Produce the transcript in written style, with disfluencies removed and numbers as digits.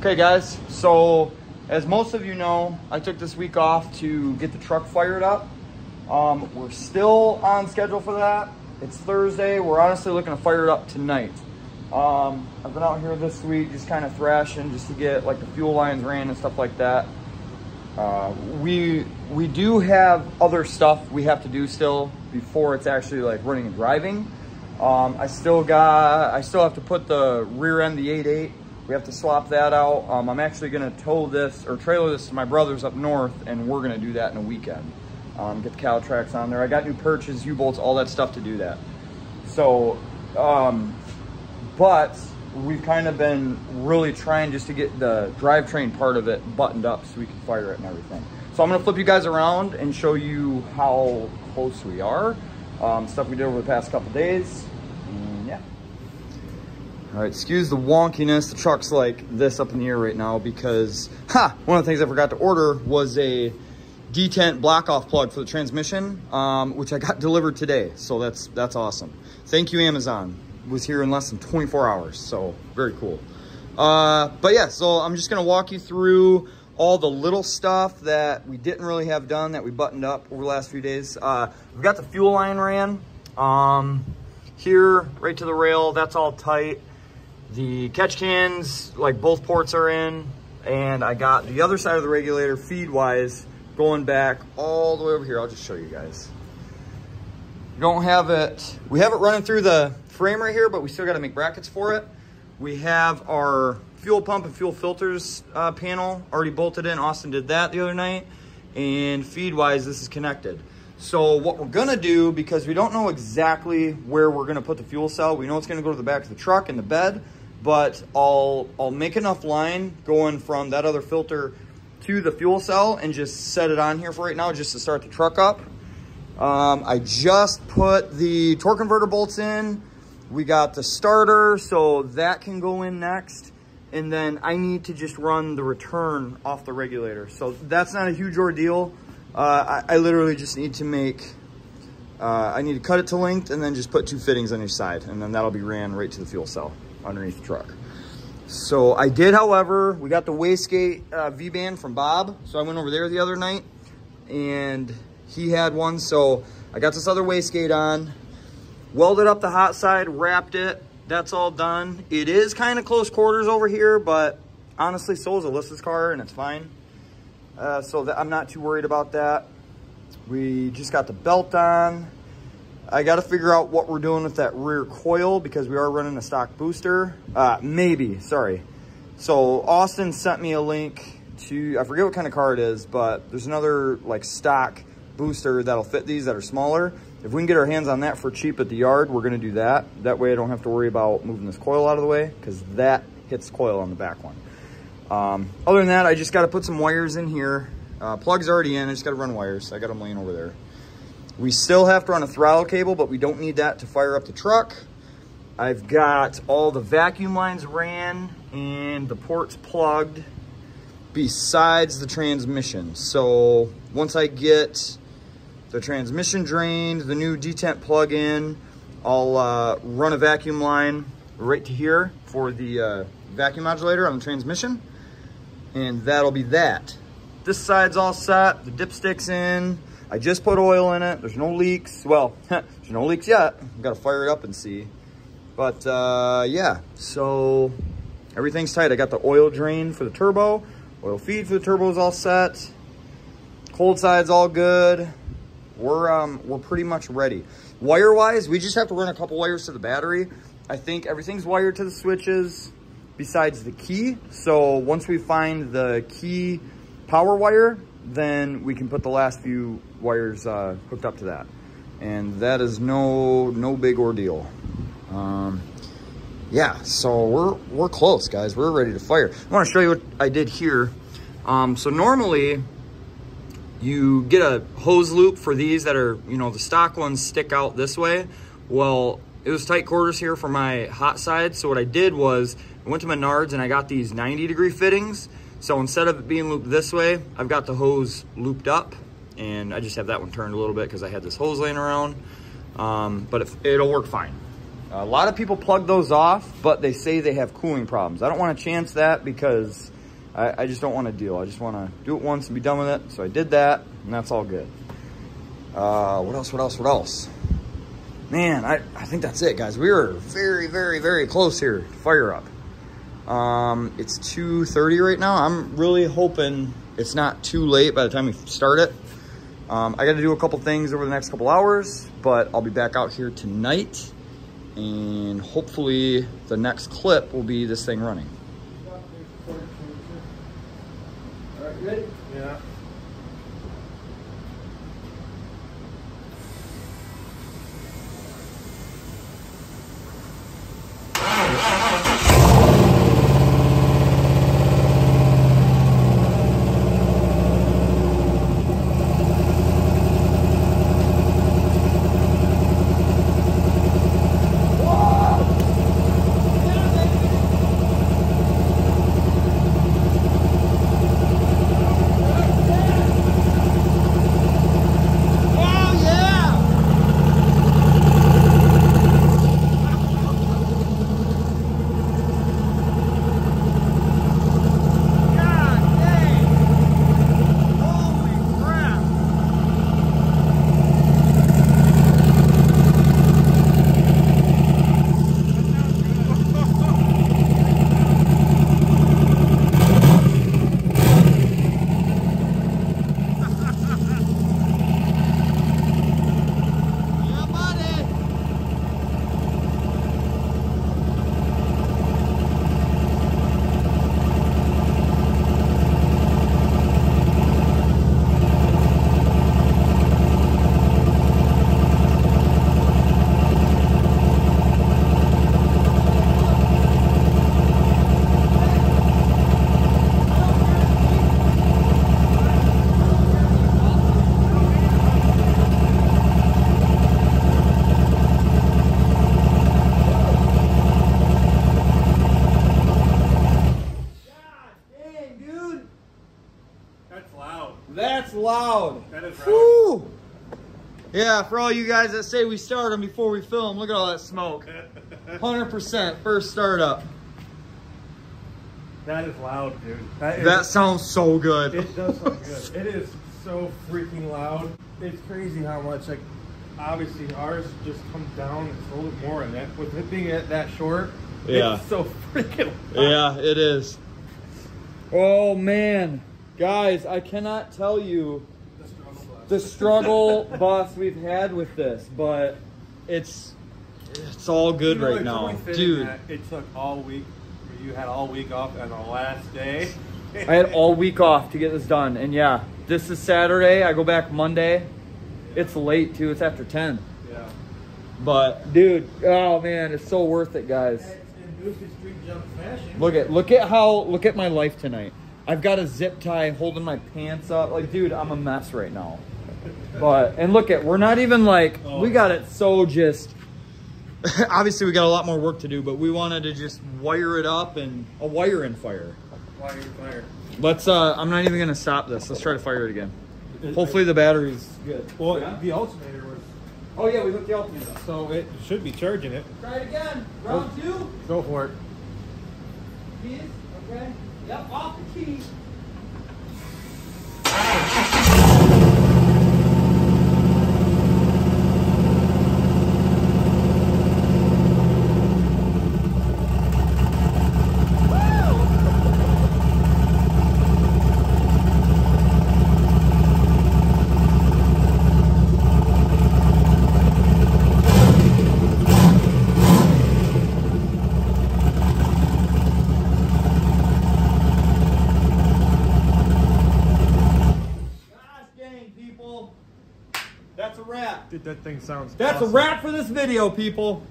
Okay guys, so as most of you know, I took this week off to get the truck fired up. We're still on schedule for that. It's Thursday. We're honestly looking to fire it up tonight. I've been out here this week just kind of thrashing just to get like the fuel lines ran and stuff like that. We do have other stuff we have to do still before it's actually like running and driving. I still have to put the rear end, the 8.8. We have to swap that out. I'm actually gonna tow this or trailer this to my brother's up north, and we're gonna do that in a weekend. Get the cow tracks on there. I got new perches, U-bolts, all that stuff to do that. So, but we've kind of been really trying just to get the drivetrain part of it buttoned up so we can fire it and everything. So I'm gonna flip you guys around and show you how close we are. Stuff we did over the past couple days. And yeah. All right, excuse the wonkiness. The truck's like this up in the air right now because, one of the things I forgot to order was a detent block-off plug for the transmission, which I got delivered today. So that's awesome. Thank you, Amazon. It was here in less than 24 hours, so very cool. But yeah, so I'm just gonna walk you through all the little stuff that we didn't really have done that we buttoned up over the last few days. We've got the fuel line ran here right to the rail. That's all tight. The catch cans, like both ports are in, and I got the other side of the regulator feed wise going back all the way over here. I'll just show you guys. We don't have it, we have it running through the frame right here, but we still got to make brackets for it. We have our fuel pump and fuel filters panel already bolted in. Austin did that the other night, and feed wise this is connected. So what we're gonna do, because we don't know exactly where we're gonna put the fuel cell, we know it's gonna go to the back of the truck in the bed, but I'll make enough line going from that other filter to the fuel cell and just set it on here for right now just to start the truck up. I just put the torque converter bolts in. We got the starter, so that can go in next. And then I need to just run the return off the regulator. So that's not a huge ordeal. I literally just need to make, I need to cut it to length and then just put 2 fittings on each side. And then that'll be ran right to the fuel cell underneath the truck. So I did, however, we got the wastegate V-band from Bob. So I went over there the other night and he had one. So I got this other wastegate on, welded up the hot side, wrapped it. That's all done. It is kind of close quarters over here, but honestly, so is Alyssa's car and it's fine. So I'm not too worried about that. We just got the belt on. I got to figure out what we're doing with that rear coil because we are running a stock booster. Sorry. So Austin sent me a link to, I forget what kind of car it is, but there's another like stock booster that'll fit these that are smaller. If we can get our hands on that for cheap at the yard, we're gonna do that. That way I don't have to worry about moving this coil out of the way because that hits coil on the back one. Other than that, I just gotta put some wires in here. Plug's already in, I just gotta run wires. I got them laying over there. We still have to run a throttle cable, but we don't need that to fire up the truck. I've got all the vacuum lines ran and the ports plugged besides the transmission. So once I get the transmission drained, the new detent plug in, I'll run a vacuum line right to here for the vacuum modulator on the transmission, and that'll be that. This side's all set, the dipstick's in. I just put oil in it. There's no leaks. Well, there's no leaks yet. I've got to fire it up and see. But yeah, so everything's tight. I got the oil drain for the turbo. Oil feed for the turbo is all set. Cold side's all good. We're pretty much ready. Wire-wise, we just have to run a couple wires to the battery. I think everything's wired to the switches besides the key. So once we find the key power wire, then we can put the last few wires hooked up to that. And that is no big ordeal. Yeah, so we're close, guys. We're ready to fire. I want to show you what I did here. So normally you get a hose loop for these that are, you know, the stock ones stick out this way. Well, it was tight quarters here for my hot side. So what I did was I went to Menards and I got these 90-degree fittings. So instead of it being looped this way, I've got the hose looped up, and I just have that one turned a little bit because I had this hose laying around. But it'll work fine. A lot of people plug those off, but they say they have cooling problems. I don't want to chance that because I just don't want to deal. I just want to do it once and be done with it. So I did that, and that's all good. What else? Man, I think that's it, guys. We are very, very, very close here to fire up. It's 2:30 right now. I'm really hoping it's not too late by the time we start it. I got to do a couple things over the next couple hours, but I'll be back out here tonight, and hopefully the next clip will be this thing running. All right, ready? Yeah. That's loud. That is right. Yeah, for all you guys that say we start them before we film, look at all that smoke. 100% first startup. That is loud, dude. That sounds so good. It does sound good. It is so freaking loud. It's crazy how much, like, obviously ours just comes down. It's a little bit more, and that with it being that short, yeah, it's so freaking loud. Yeah, it is. Oh man, guys, I cannot tell you the struggle bus we've had with this, but it's all good right now, dude. It took all week. You had all week off, and the last day I had all week off to get this done. And yeah, this is Saturday. I go back Monday. Yeah. It's late too. It's after 10. Yeah. But dude, oh man, it's so worth it, guys. Look at my life tonight. I've got a zip tie holding my pants up. Like, dude, I'm a mess right now. But and look at, we're not even like, we got it so just. Obviously, we got a lot more work to do, but we wanted to just wire it up and a wire and fire. Wire and fire. Let's. I'm not even gonna stop this. Let's try to fire it again. Hopefully, the battery's good. Well, yeah. The alternator was. Oh yeah, we hooked the alternator up. So it should be charging it. Try it again. Round 2. Go for it. Keys. Okay. Yep. Off the keys. That's a wrap. Dude, that thing sounds That's awesome. A wrap for this video, people.